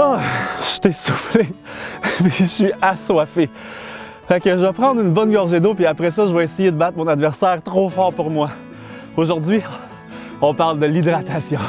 Oh, je suis essoufflé, mais je suis assoiffé. Fait que je vais prendre une bonne gorgée d'eau, puis après ça, je vais essayer de battre mon adversaire trop fort pour moi. Aujourd'hui, on parle de l'hydratation.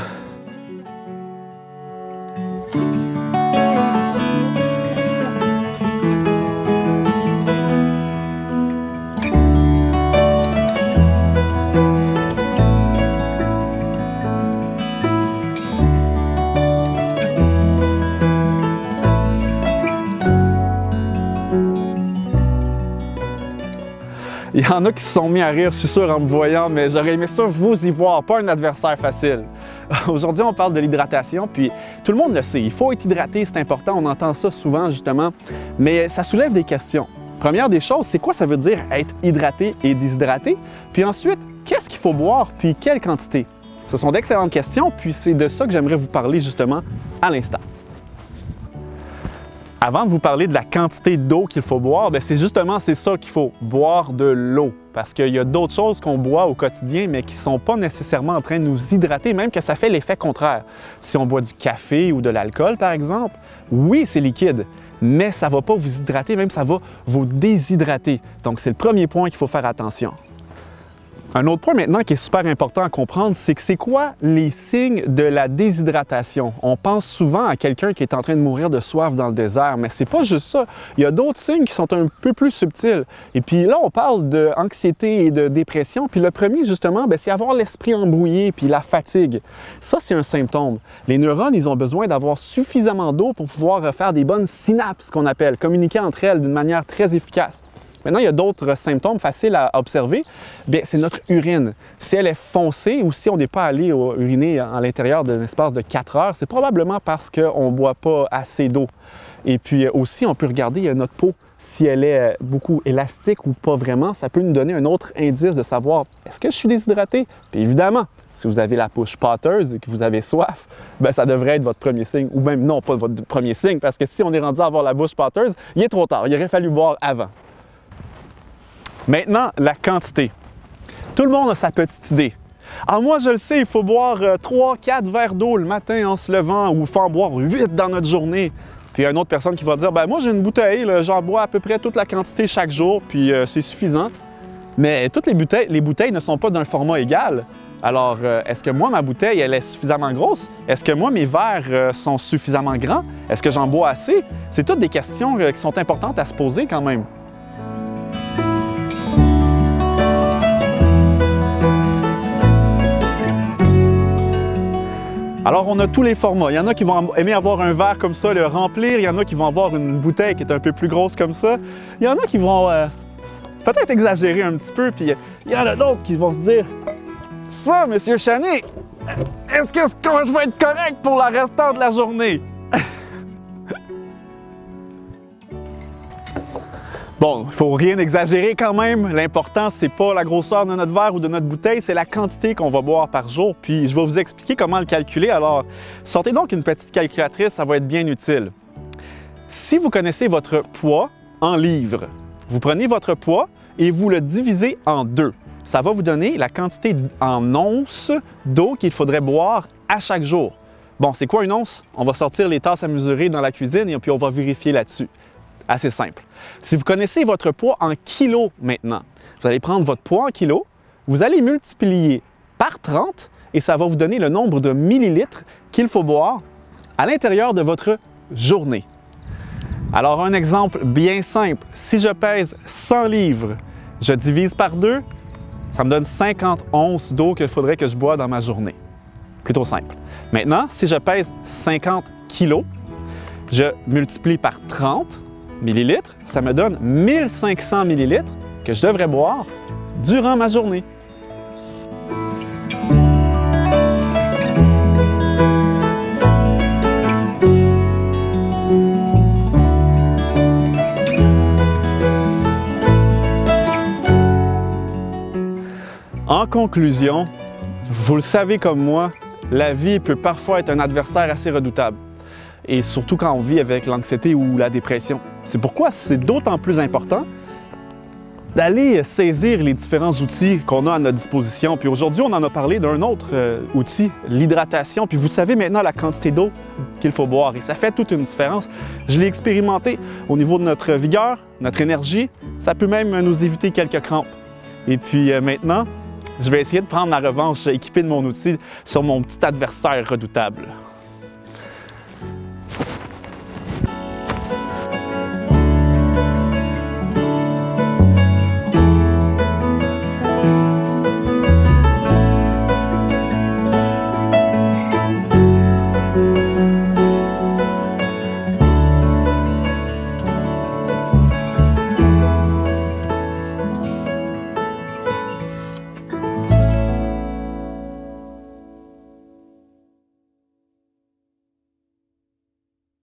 Il y en a qui se sont mis à rire, je suis sûr, en me voyant, mais j'aurais aimé ça vous y voir, pas un adversaire facile. Aujourd'hui, on parle de l'hydratation, puis tout le monde le sait, il faut être hydraté, c'est important, on entend ça souvent justement, mais ça soulève des questions. Première des choses, c'est quoi ça veut dire être hydraté et déshydraté? Puis ensuite, qu'est-ce qu'il faut boire, puis quelle quantité? Ce sont d'excellentes questions, puis c'est de ça que j'aimerais vous parler justement à l'instant. Avant de vous parler de la quantité d'eau qu'il faut boire, c'est justement ça qu'il faut, boire de l'eau. Parce qu'il y a d'autres choses qu'on boit au quotidien, mais qui ne sont pas nécessairement en train de nous hydrater, même que ça fait l'effet contraire. Si on boit du café ou de l'alcool, par exemple, oui, c'est liquide, mais ça ne va pas vous hydrater, même ça va vous déshydrater. Donc, c'est le premier point qu'il faut faire attention. Un autre point maintenant qui est super important à comprendre, c'est que c'est quoi les signes de la déshydratation? On pense souvent à quelqu'un qui est en train de mourir de soif dans le désert, mais c'est pas juste ça. Il y a d'autres signes qui sont un peu plus subtils. Et puis là, on parle d'anxiété et de dépression. Puis le premier, justement, c'est avoir l'esprit embrouillé puis la fatigue. Ça, c'est un symptôme. Les neurones, ils ont besoin d'avoir suffisamment d'eau pour pouvoir faire des bonnes synapses, qu'on appelle, communiquer entre elles d'une manière très efficace. Maintenant, il y a d'autres symptômes faciles à observer. C'est notre urine. Si elle est foncée ou si on n'est pas allé uriner à l'intérieur d'un espace de 4 heures, c'est probablement parce qu'on ne boit pas assez d'eau. Et puis aussi, on peut regarder notre peau. Si elle est beaucoup élastique ou pas vraiment, ça peut nous donner un autre indice de savoir est-ce que je suis déshydraté? Puis évidemment, si vous avez la bouche pâteuse et que vous avez soif, ça devrait être votre premier signe. Ou même non, pas votre premier signe, parce que si on est rendu à avoir la bouche pâteuse, il est trop tard. Il aurait fallu boire avant. Maintenant, la quantité. Tout le monde a sa petite idée. Ah, moi, je le sais, il faut boire 3-4 verres d'eau le matin en se levant ou il faut en boire 8 dans notre journée. Puis il y a une autre personne qui va dire, moi, j'ai une bouteille, j'en bois à peu près toute la quantité chaque jour, puis c'est suffisant. Mais toutes les bouteilles ne sont pas d'un format égal. Alors, est-ce que moi, ma bouteille, elle est suffisamment grosse? Est-ce que moi, mes verres sont suffisamment grands? Est-ce que j'en bois assez? C'est toutes des questions qui sont importantes à se poser quand même. Alors, on a tous les formats. Il y en a qui vont aimer avoir un verre comme ça, le remplir. Il y en a qui vont avoir une bouteille qui est un peu plus grosse comme ça. Il y en a qui vont peut-être exagérer un petit peu. Puis il y en a d'autres qui vont se dire « Ça, Monsieur Chanet, est-ce que je vais être correct pour le restant de la journée? » Bon, il ne faut rien exagérer quand même. L'important, c'est pas la grosseur de notre verre ou de notre bouteille, c'est la quantité qu'on va boire par jour. Puis je vais vous expliquer comment le calculer. Alors, sortez donc une petite calculatrice, ça va être bien utile. Si vous connaissez votre poids en livres, vous prenez votre poids et vous le divisez en 2. Ça va vous donner la quantité en onces d'eau qu'il faudrait boire à chaque jour. Bon, c'est quoi une once? On va sortir les tasses à mesurer dans la cuisine et puis on va vérifier là-dessus. Assez simple. Si vous connaissez votre poids en kilos maintenant, vous allez prendre votre poids en kilos, vous allez multiplier par 30 et ça va vous donner le nombre de millilitres qu'il faut boire à l'intérieur de votre journée. Alors, un exemple bien simple. Si je pèse 100 livres, je divise par 2, ça me donne 50 onces d'eau qu'il faudrait que je boive dans ma journée. Plutôt simple. Maintenant, si je pèse 50 kilos, je multiplie par 30 millilitres, ça me donne 1500 millilitres que je devrais boire durant ma journée. En conclusion, vous le savez comme moi, la vie peut parfois être un adversaire assez redoutable. Et surtout quand on vit avec l'anxiété ou la dépression. C'est pourquoi c'est d'autant plus important d'aller saisir les différents outils qu'on a à notre disposition. Puis aujourd'hui, on en a parlé d'un autre outil, l'hydratation. Puis vous savez maintenant la quantité d'eau qu'il faut boire et ça fait toute une différence. Je l'ai expérimenté au niveau de notre vigueur, notre énergie. Ça peut même nous éviter quelques crampes. Et puis maintenant, je vais essayer de prendre ma revanche équipé de mon outil sur mon petit adversaire redoutable.